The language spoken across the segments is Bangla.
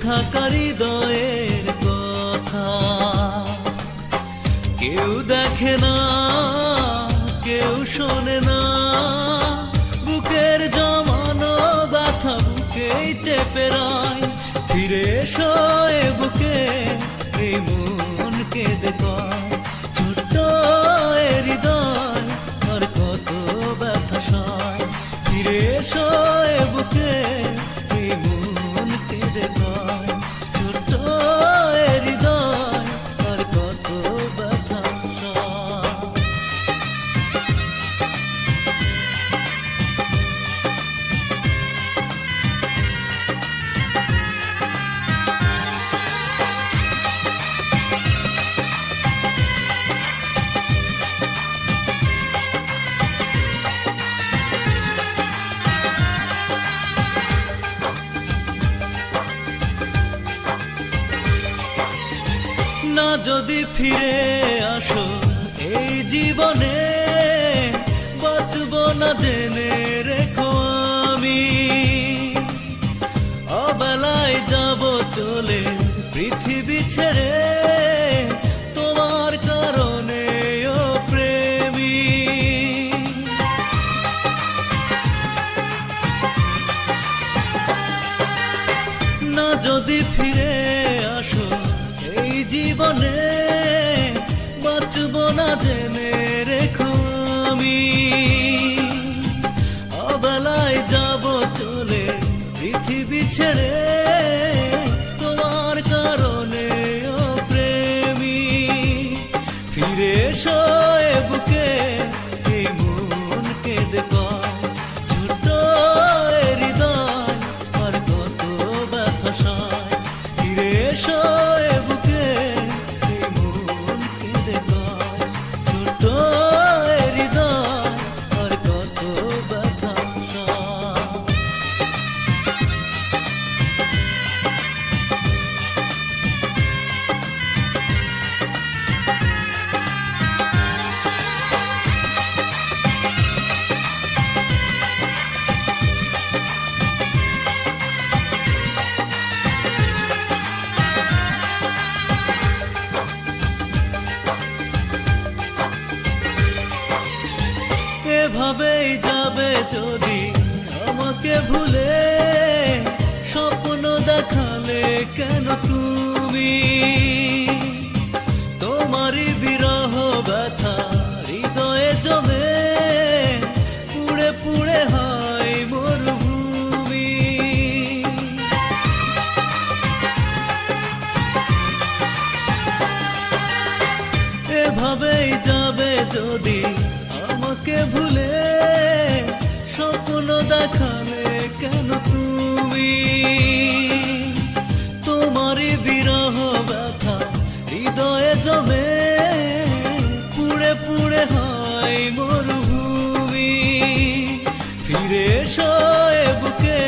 থাকা হৃদয়ের কথা কেউ দেখে না, কেউ শোনে না। বুকের জমানো ব্যথা বুকেই চেপে রায়। ফিরে এসো এ বুকে, এই মন কেঁদে কয়। ছোট্ট এ হৃদয় আর কত ব্যথা সয়। ফিরে এসো এ বুকে, এই মন কেঁদে কয়। ছোট্ট এ হৃদয় আর কত ব্যথা সয়। না যদি ফিরে আসো এই জীবনে, বাঁচব না জেনে রেখো আমি। অবেলায় যাব চলে পৃথিবী ছেড়ে, তোমার কারণে ও প্রেমী। না যদি ফিরে আসো এই জীবনে, বাঁচব না জেনে রেখো আমি। অবেলায় যাব চলে পৃথিবী ছেড়ে, তোমার কারণে ও প্রেমী। ফিরে এসো এ বুকে, এই মন কেঁদে কয়। ছোট্ট এ হৃদয় আর কত ব্যথা সয়। ফিরে এসো এ বুকে, এই মন কেঁদে কয়। ছোট্ট এ হৃদয় আর কত ব্যথা সয়। এভাবেই যাবে যদি আমাকে ভুলে, স্বপ্ন দেখালে কেন তুমি? তোমারই বিরহ ব্যথা হৃদয়ে জমে, পুড়ে পুড়ে হয় মরুভূমি। এভাবেই যাবে যদি আমাকে ভুলে, স্বপ্ন দেখালে কেন তুমি? তোমারই বিরহ ব্যথা হৃদয়ে জমে, পুড়ে পুড়ে হয় মরুভূমি। ফিরে এসো এ বুকে,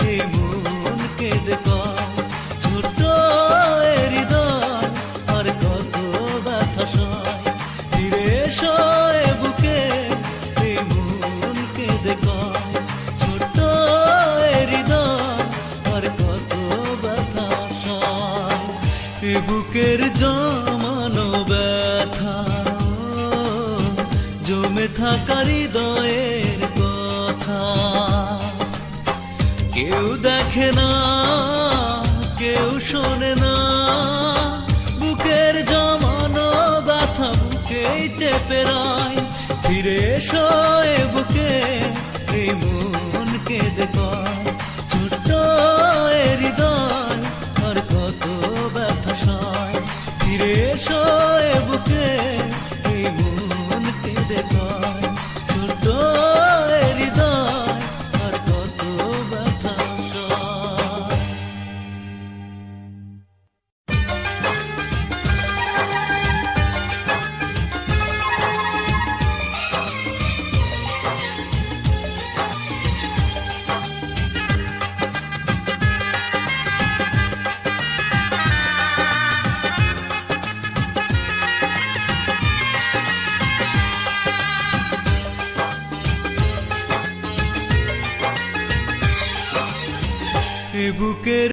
এই মন কেঁদে কয়। ছোট্ট এ হৃদয় আর কত ব্যথা সয়। ফিরে এসো এ বুকে, এই মন কেঁদে কয়। ছোট্ট এ হৃদয় আর কত ব্যথা সয়। এ বুকের জমানো ব্যথা, জমে থাকা হৃদয়ের কথা কেউ দেখে না, কেউ শোনে না। বুকের জমানো ব্যথা বুকেই চেপে রায়। ফিরে এসো এ বুকে, এই মন কেঁদে কয়। ছোট্ট এ হৃদয় আর কত ব্যথা সয়। ফিরে এসো এ বুকে, এই মন কেঁদে কয়। ছোট্ট এ হৃদয় আর কত ব্যথা সয়। বুকের